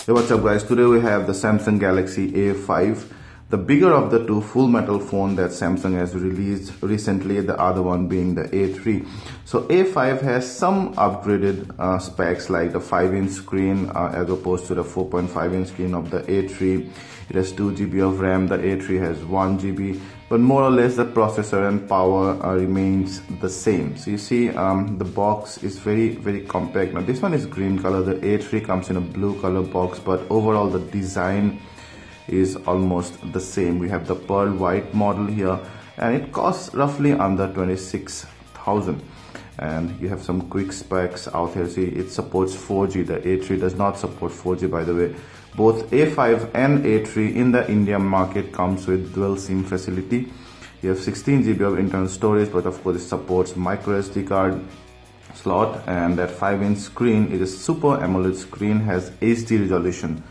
Hey, what's up guys? Today we have the Samsung Galaxy A5, the bigger of the two full metal phone that Samsung has released recently, the other one being the A3. So A5 has some upgraded specs like the 5-inch screen as opposed to the 4.5-inch screen of the A3. It has 2 GB of RAM, the A3 has 1 GB, but more or less the processor and power remains the same. So you see the box is very compact. Now this one is green color, the A3 comes in a blue color box, but overall the design is almost the same. We have the pearl white model here and it costs roughly under 26,000. And you have some quick specs out here. See, it supports 4G. The A3 does not support 4G, by the way. Both A5 and A3 in the Indian market comes with dual SIM facility. You have 16 GB of internal storage, but of course it supports micro SD card slot, and that 5-inch screen is a super AMOLED screen, has HD resolution,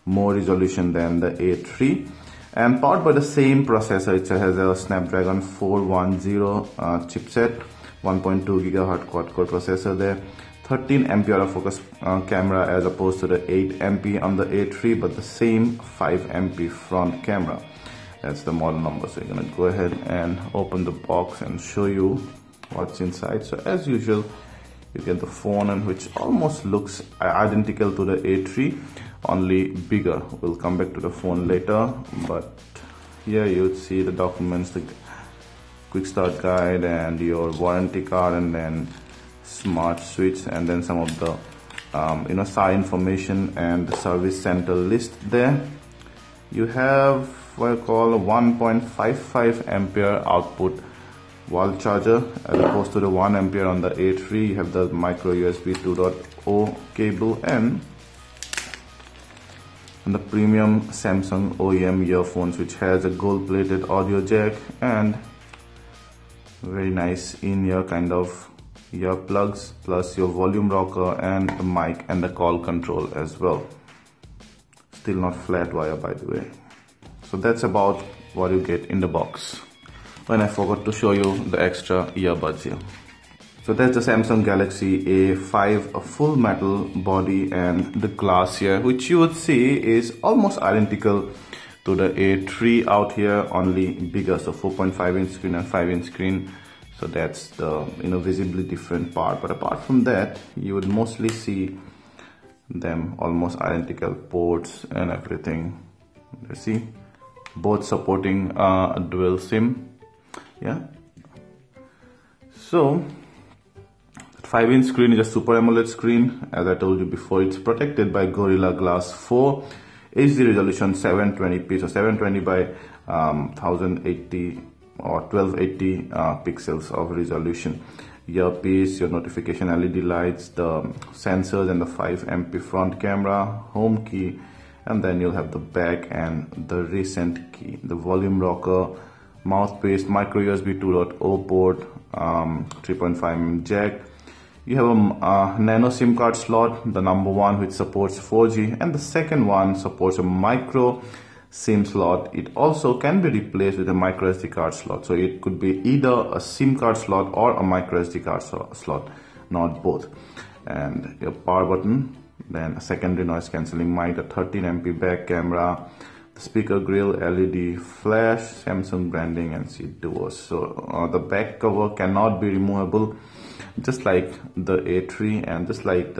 more resolution than the A3, and powered by the same processor. It has a Snapdragon 410 chipset, 1.2 GHz quad-core processor there, 13 MP autofocus camera as opposed to the 8 MP on the A3, but the same 5 MP front camera. That's the model number. So you're gonna go ahead and open the box and show you what's inside. So as usual, you get the phone, and which almost looks identical to the A3, only bigger. We'll come back to the phone later, but here you'd see the documents, the quick start guide and your warranty card, and then smart switch, and then some of the SAR information and the service center list there. You have what I call a 1.55 ampere output wall charger as opposed to the 1 ampere on the A3. You have the micro USB 2.0 cable and the premium Samsung OEM earphones, which has a gold plated audio jack and very nice in-ear kind of earplugs, plus your volume rocker and the mic and the call control as well. Still not flat wire, by the way. So that's about what you get in the box. And I forgot to show you the extra earbuds here. So that's the Samsung Galaxy A5, a full metal body, and the glass here, which you would see is almost identical to the A3 out here, only bigger. So 4.5-inch screen and 5-inch screen. So that's the visibly different part. But apart from that, you would mostly see them almost identical, ports and everything. You see, both supporting a dual SIM. Yeah. So 5-inch screen is a Super AMOLED screen. As I told you before, it's protected by Gorilla Glass 4, HD resolution 720p, so 720 by 1080 or 1280 pixels of resolution. Earpiece, your notification LED lights, the sensors, and the 5 MP front camera, home key, and then you'll have the back and the recent key, the volume rocker, mouthpiece, micro USB 2.0 port, 3.5mm jack. You have a nano SIM card slot, the number one, which supports 4G, and the second one supports a micro SIM slot. It also can be replaced with a micro SD card slot. So it could be either a SIM card slot or a micro SD card slot, not both. And your power button, then a secondary noise cancelling mic, a 13 MP back camera, the speaker grill, LED flash, Samsung branding, and seat doors. So the back cover cannot be removable, just like the A3 and just like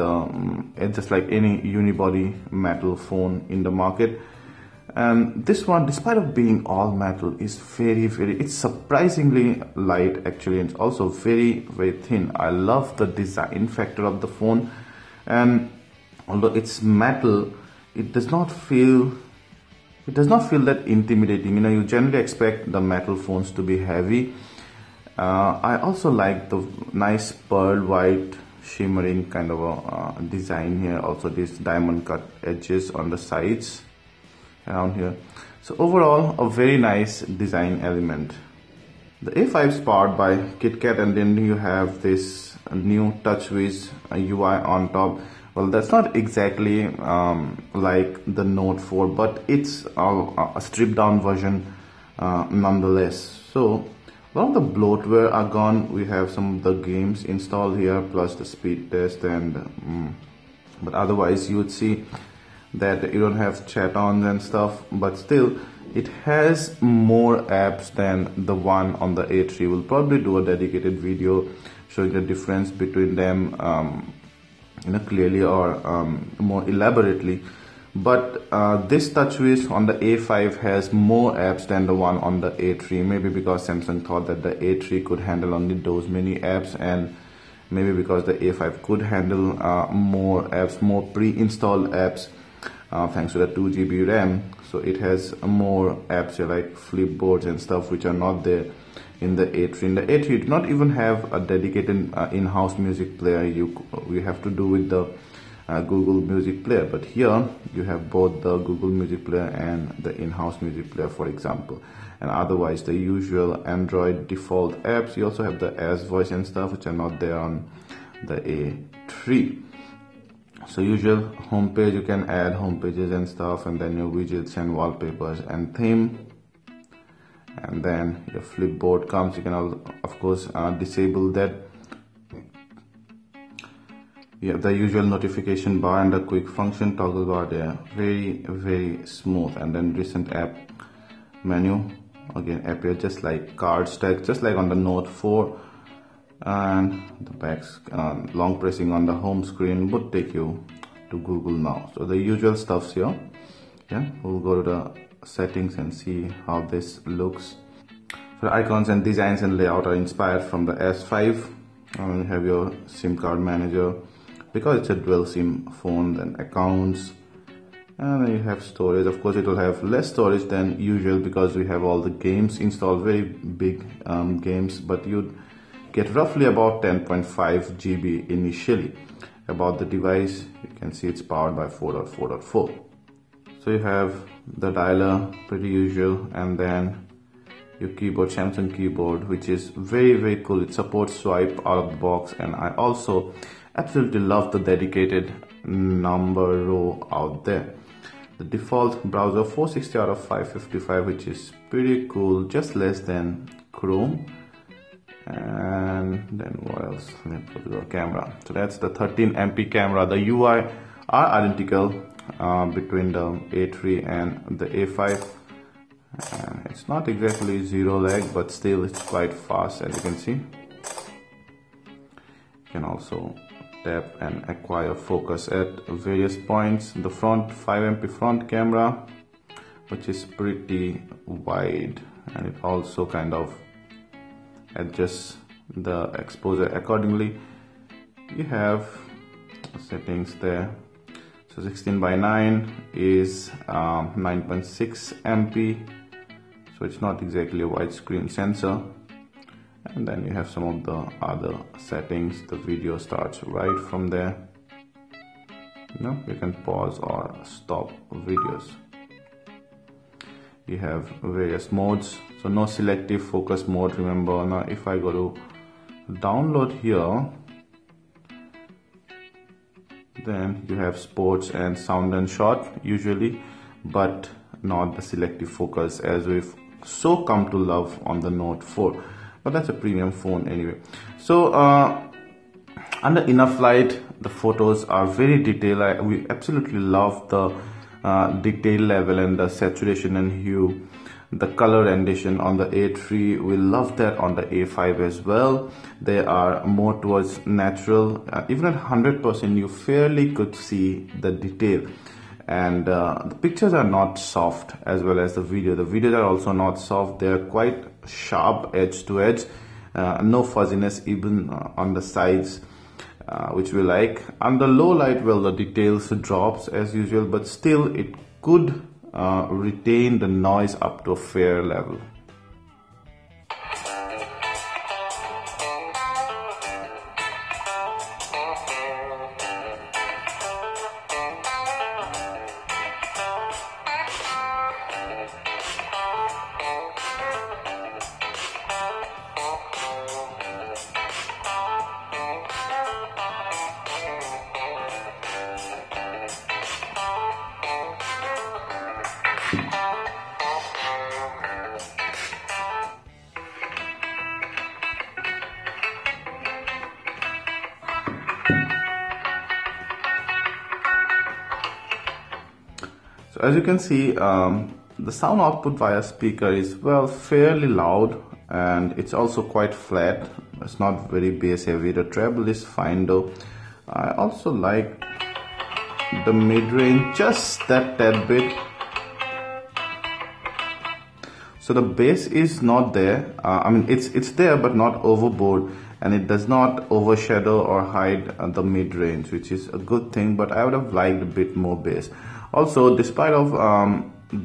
any unibody metal phone in the market. And this one, despite of being all metal, is it's surprisingly light actually, and it's also very thin. I love the design factor of the phone, and although it's metal, it does not feel that intimidating. You generally expect the metal phones to be heavy. I also like the nice pearl white shimmering kind of a design here. Also these diamond cut edges on the sides around here. So overall, a very nice design element. The A5 is powered by KitKat, and then you have this new TouchWiz UI on top. Well, that's not exactly like the Note 4, but it's a stripped down version nonetheless. So a lot of the bloatware are gone. We have some of the games installed here, plus the speed test, and but otherwise you would see that you don't have chat-ons and stuff, but still it has more apps than the one on the A3. We'll probably do a dedicated video showing the difference between them clearly or more elaborately. But this TouchWiz on the A5 has more apps than the one on the A3, maybe because Samsung thought that the A3 could handle only those many apps, and maybe because the A5 could handle more apps, more pre-installed apps, thanks to the 2 GB RAM. So it has more apps here like Flipboards and stuff which are not there in the A3. In the A3 you do not even have a dedicated in-house music player. We have to do with the Google Music Player, but here you have both the Google Music Player and the in-house music player, for example. And otherwise the usual Android default apps. You also have the S Voice and stuff which are not there on the A3. So usual homepage, you can add home pages and stuff, and then your widgets and wallpapers and theme. And then your Flipboard comes. You can of course disable that. You have the usual notification bar and the quick function toggle bar there. Very smooth. And then recent app menu again appear just like card stack, just like on the Note 4. And the back long pressing on the home screen would take you to Google Now. So the usual stuffs here. Yeah, we'll go to the settings and see how this looks. So the icons and designs and layout are inspired from the S5. You have your SIM card manager. Because it's a dual SIM phone, then accounts, and then you have storage. Of course it will have less storage than usual because we have all the games installed, very big games, but you'd get roughly about 10.5 GB initially. About the device, you can see it's powered by 4.4.4. So you have the dialer, pretty usual, and then your keyboard, Samsung keyboard, which is very cool. It supports swipe out of the box, and I also absolutely love the dedicated number row out there. The default browser 460 out of 555, which is pretty cool, just less than Chrome. And then what else? Let's go to the camera. So that's the 13 MP camera. The UI are identical between the A3 and the A5. It's not exactly zero lag, but still it's quite fast, as you can see. You can also tap and acquire focus at various points. The front 5 MP front camera, which is pretty wide, and it also kind of adjusts the exposure accordingly. You have settings there. So 16:9 is 9.6 MP, so it's not exactly a widescreen sensor. And then you have some of the other settings. The video starts right from there. You can pause or stop videos. You have various modes. So no selective focus mode, remember. Now if I go to download here, then you have sports and sound and shot usually, but not the selective focus as we've so come to love on the Note 4. But that's a premium phone anyway. So under enough light, the photos are very detailed. We absolutely love the detail level and the saturation and hue, the color rendition on the A3. We love that on the A5 as well. They are more towards natural. Even at 100%, you fairly could see the detail. And the pictures are not soft as well as the video. The videos are also not soft. They are quite sharp edge to edge. No fuzziness even on the sides, which we like. Under low light, well, the details drops as usual, but still it could retain the noise up to a fair level. So as you can see, the sound output via speaker is, well, fairly loud, and it's also quite flat. It's not very bass heavy. The treble is fine though. I also like the mid-range just that tad bit. So the bass is not there. I mean, it's there but not overboard, and it does not overshadow or hide the mid-range, which is a good thing, but I would have liked a bit more bass. Also, despite of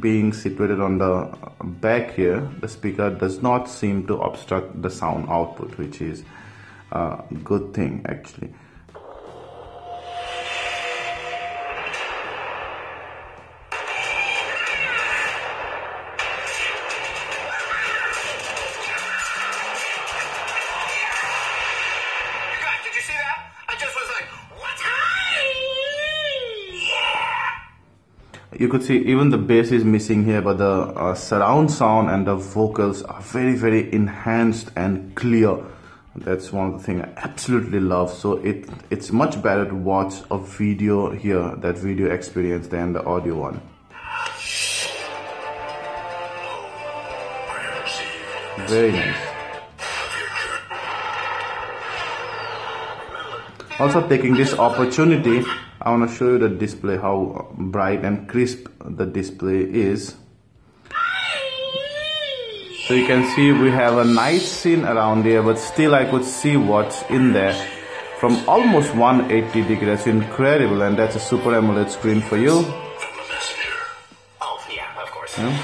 being situated on the back here, the speaker does not seem to obstruct the sound output, which is a good thing actually. You could see even the bass is missing here, but the surround sound and the vocals are very, very enhanced and clear. That's one of the things I absolutely love. So it's much better to watch a video here, that video experience, than the audio one. Very nice. Also, taking this opportunity, I want to show you the display, how bright and crisp the display is. So you can see we have a nice scene around here, but still I could see what's in there from almost 180 degrees. That's incredible, and that's a Super AMOLED screen for you. Yeah.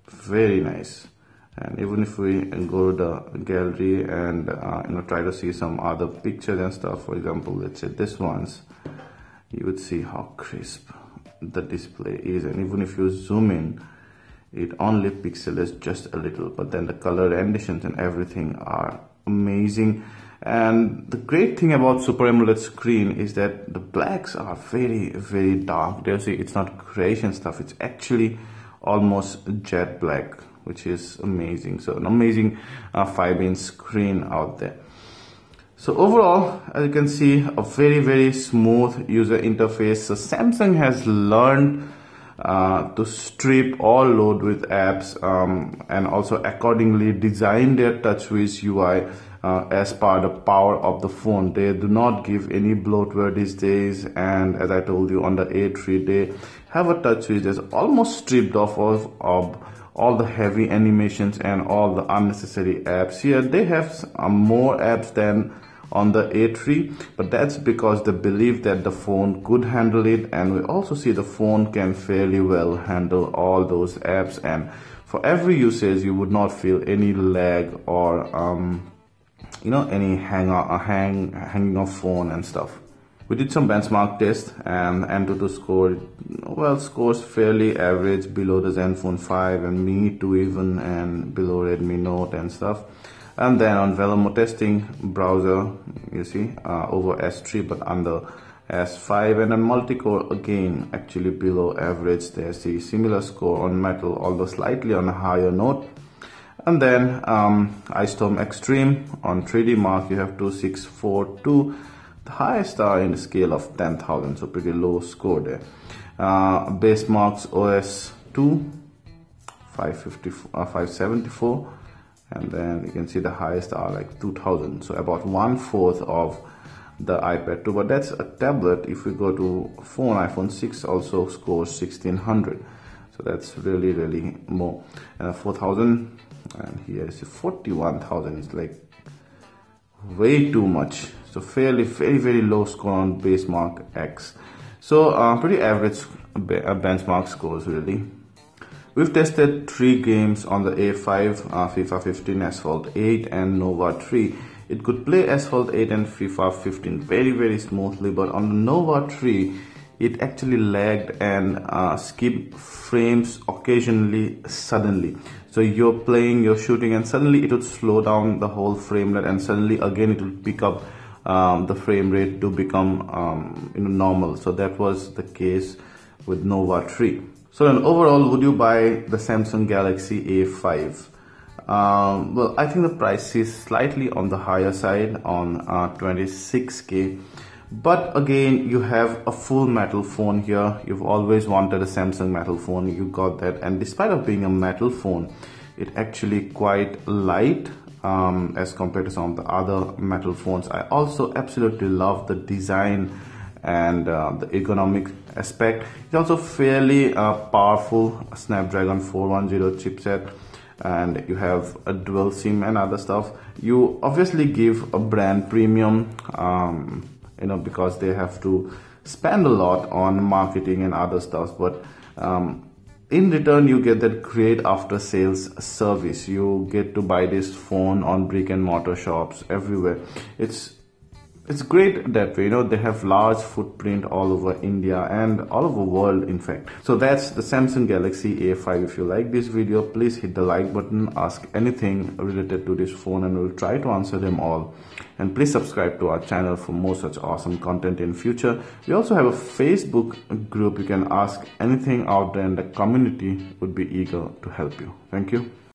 Very nice. And even if we go to the gallery and try to see some other pictures and stuff, for example, let's say this one's, you would see how crisp the display is. And even if you zoom in, it only pixelates just a little, but then the color renditions and everything are amazing. And the great thing about Super AMOLED screen is that the blacks are very, very dark. There, see, it's not creation stuff, it's actually almost jet black, which is amazing. So an amazing 5-inch screen out there. So overall, as you can see, a very, very smooth user interface. So Samsung has learned to strip all load with apps and also accordingly design their TouchWiz UI as per the power of the phone. They do not give any bloatware these days, and as I told you, on the A3 they have a TouchWiz that's almost stripped off of all the heavy animations and all the unnecessary apps. Here they have more apps than on the A3, but that's because they believe that the phone could handle it, and we also see the phone can fairly well handle all those apps, and for every usage you would not feel any lag or any hanging of phone and stuff. We did some benchmark tests, and AnTuTu score, well, scores fairly average, below the Zenfone 5 and Mi 2 even, and below Redmi Note and stuff. And then on Velomo testing browser, you see over S3 but under S5, and on multi-core again actually below average. There's the similar score on Metal, although slightly on a higher note. And then iStorm Extreme on 3D Mark, you have 2642. The highest are in the scale of 10,000, so pretty low score there. Basemarks OS 2, 574, and then you can see the highest are like 2,000, so about 1/4 of the iPad 2, but that's a tablet. If we go to phone, iPhone 6 also scores 1,600, so that's really, really more. 4,000, and here is 41,000. It's like way too much. So fairly, very, very low score on Basemark X. So pretty average benchmark scores really. We've tested 3 games on the A5, FIFA 15, Asphalt 8 and Nova 3. It could play Asphalt 8 and FIFA 15 very, very smoothly, but on the Nova 3 it actually lagged and skipped frames occasionally suddenly. So you're playing, you're shooting, and suddenly it would slow down the whole frame rate, and suddenly again it would pick up the frame rate to become normal. So that was the case with Nova 3. So then overall, would you buy the Samsung Galaxy A5? Well, I think the price is slightly on the higher side on 26K, But again, you have a full metal phone here. You've always wanted a Samsung metal phone, you got that. And despite of being a metal phone, it actually quite light as compared to some of the other metal phones. I also absolutely love the design and the ergonomic aspect. It's also fairly powerful Snapdragon 410 chipset, and you have a dual SIM and other stuff. You obviously give a brand premium, because they have to spend a lot on marketing and other stuff, but in return you get that great after sales service. You get to buy this phone on brick and mortar shops everywhere. It's great that way. They have large footprint all over India and all over the world, in fact. So that's the Samsung Galaxy A5. If you like this video, please hit the like button, ask anything related to this phone, and we'll try to answer them all. And please subscribe to our channel for more such awesome content in future. We also have a Facebook group. You can ask anything out there, and the community would be eager to help you. Thank you.